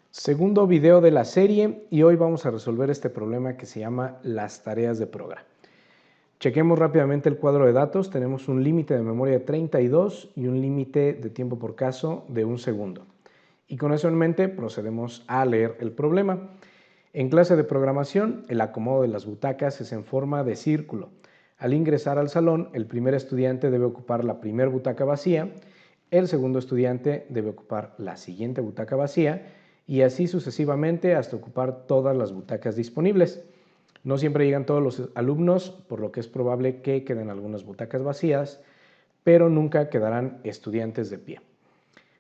Segundo video de la serie y hoy vamos a resolver este problema que se llama las tareas de programa. Chequemos rápidamente el cuadro de datos. Tenemos un límite de memoria de 32 y un límite de tiempo por caso de 1 segundo. Y con eso en mente procedemos a leer el problema. En clase de programación, el acomodo de las butacas es en forma de círculo. Al ingresar al salón, el primer estudiante debe ocupar la primera butaca vacía, el segundo estudiante debe ocupar la siguiente butaca vacía y así sucesivamente hasta ocupar todas las butacas disponibles. No siempre llegan todos los alumnos, por lo que es probable que queden algunas butacas vacías, pero nunca quedarán estudiantes de pie.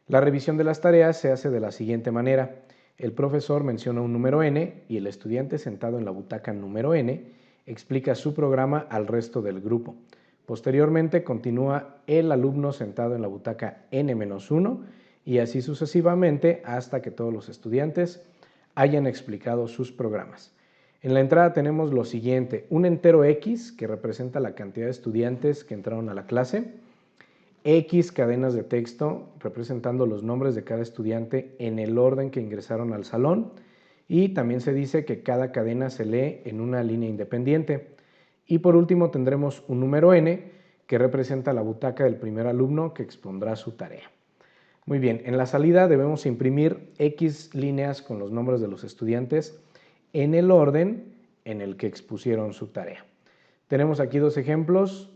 La revisión de las tareas se hace de la siguiente manera. El profesor menciona un número n y el estudiante sentado en la butaca número n explica su programa al resto del grupo. Posteriormente continúa el alumno sentado en la butaca n-1 y así sucesivamente hasta que todos los estudiantes hayan explicado sus programas. En la entrada tenemos lo siguiente: un entero x que representa la cantidad de estudiantes que entraron a la clase, X cadenas de texto representando los nombres de cada estudiante en el orden que ingresaron al salón, y también se dice que cada cadena se lee en una línea independiente. Y por último tendremos un número n que representa la butaca del primer alumno que expondrá su tarea. Muy bien, en la salida debemos imprimir X líneas con los nombres de los estudiantes en el orden en el que expusieron su tarea. Tenemos aquí dos ejemplos.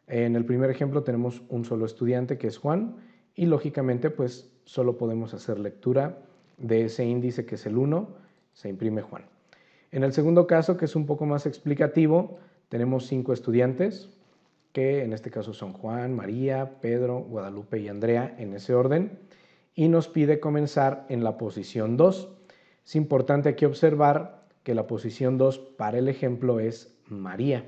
En el primer ejemplo tenemos un solo estudiante que es Juan y lógicamente pues solo podemos hacer lectura de ese índice que es el 1, se imprime Juan. En el segundo caso, que es un poco más explicativo, tenemos 5 estudiantes que en este caso son Juan, María, Pedro, Guadalupe y Andrea en ese orden y nos pide comenzar en la posición 2. Es importante aquí observar que la posición 2 para el ejemplo es María.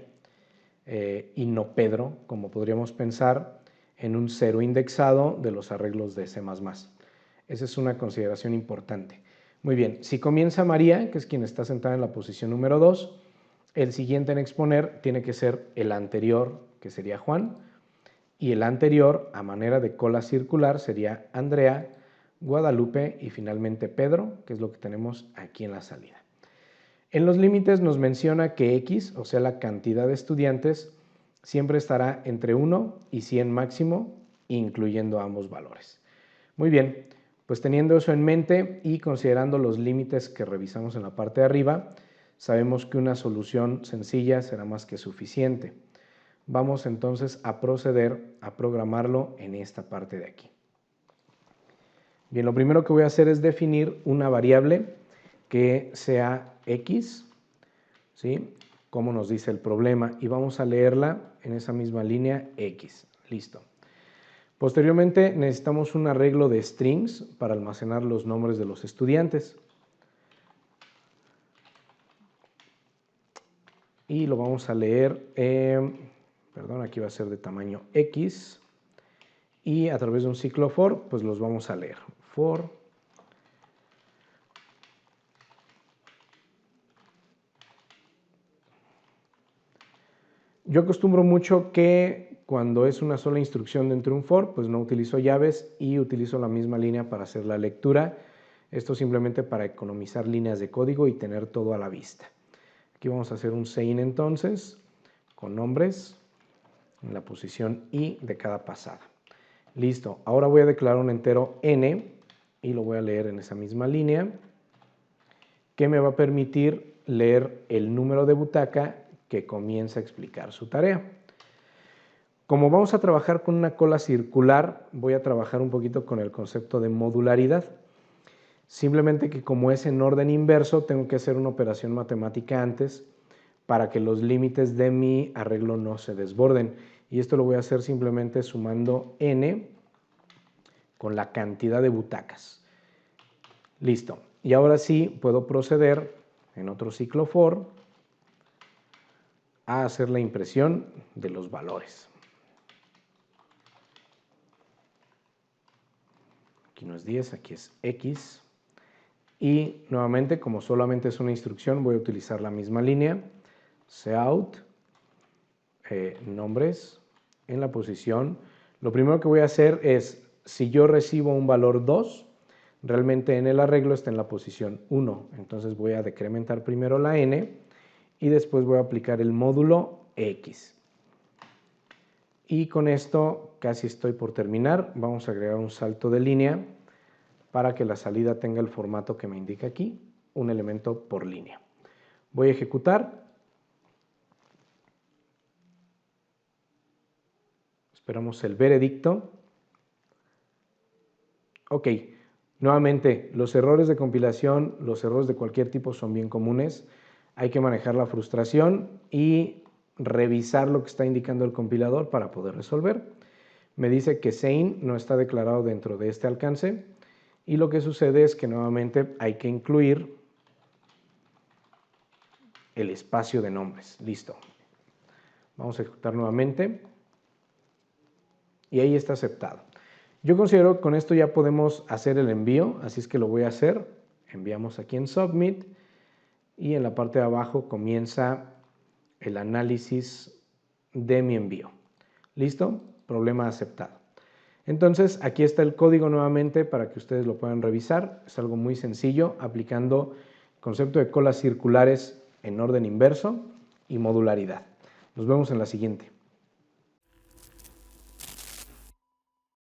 Y no Pedro, como podríamos pensar en un 0 indexado de los arreglos de C++. Esa es una consideración importante. Muy bien, si comienza María, que es quien está sentada en la posición número 2, el siguiente en exponer tiene que ser el anterior, que sería Juan, y el anterior, a manera de cola circular, sería Andrea, Guadalupe y finalmente Pedro, que es lo que tenemos aquí en la salida. En los límites nos menciona que X, o sea la cantidad de estudiantes, siempre estará entre 1 y 100 máximo, incluyendo ambos valores. Muy bien, pues teniendo eso en mente y considerando los límites que revisamos en la parte de arriba, sabemos que una solución sencilla será más que suficiente. Vamos entonces a proceder a programarlo en esta parte de aquí. Bien, lo primero que voy a hacer es definir una variable que sea X, ¿sí? Como nos dice el problema, y vamos a leerla en esa misma línea X. Listo. Posteriormente necesitamos un arreglo de strings para almacenar los nombres de los estudiantes. Y lo vamos a leer, aquí va a ser de tamaño X, y a través de un ciclo for, pues los vamos a leer. For yo acostumbro mucho que cuando es una sola instrucción dentro de un for, pues no utilizo llaves y utilizo la misma línea para hacer la lectura. Esto simplemente para economizar líneas de código y tener todo a la vista. Aquí vamos a hacer un sein entonces, con nombres en la posición i de cada pasada. Listo, ahora voy a declarar un entero n y lo voy a leer en esa misma línea, que me va a permitir leer el número de butaca que comienza a explicar su tarea. Como vamos a trabajar con una cola circular, voy a trabajar un poquito con el concepto de modularidad. Simplemente que como es en orden inverso, tengo que hacer una operación matemática antes para que los límites de mi arreglo no se desborden. Y esto lo voy a hacer simplemente sumando n con la cantidad de butacas. Listo. Y ahora sí puedo proceder en otro ciclo for a hacer la impresión de los valores. Aquí no es 10, aquí es X. Y nuevamente, como solamente es una instrucción, voy a utilizar la misma línea. Cout, nombres, en la posición. Lo primero que voy a hacer es, si yo recibo un valor 2, realmente en el arreglo está en la posición 1. Entonces voy a decrementar primero la n y después voy a aplicar el módulo x. Y con esto casi estoy por terminar. Vamos a agregar un salto de línea para que la salida tenga el formato que me indica aquí, un elemento por línea. Voy a ejecutar. Esperamos el veredicto. Ok, nuevamente, los errores de compilación, los errores de cualquier tipo son bien comunes. Hay que manejar la frustración y revisar lo que está indicando el compilador para poder resolver. Me dice que Sein no está declarado dentro de este alcance y lo que sucede es que nuevamente hay que incluir el espacio de nombres. Listo. Vamos a ejecutar nuevamente y ahí está aceptado. Yo considero que con esto ya podemos hacer el envío, así es que lo voy a hacer. Enviamos aquí en Submit y en la parte de abajo comienza el análisis de mi envío. ¿Listo? Problema aceptado. Entonces, aquí está el código nuevamente para que ustedes lo puedan revisar. Es algo muy sencillo, aplicando el concepto de colas circulares en orden inverso y modularidad. Nos vemos en la siguiente.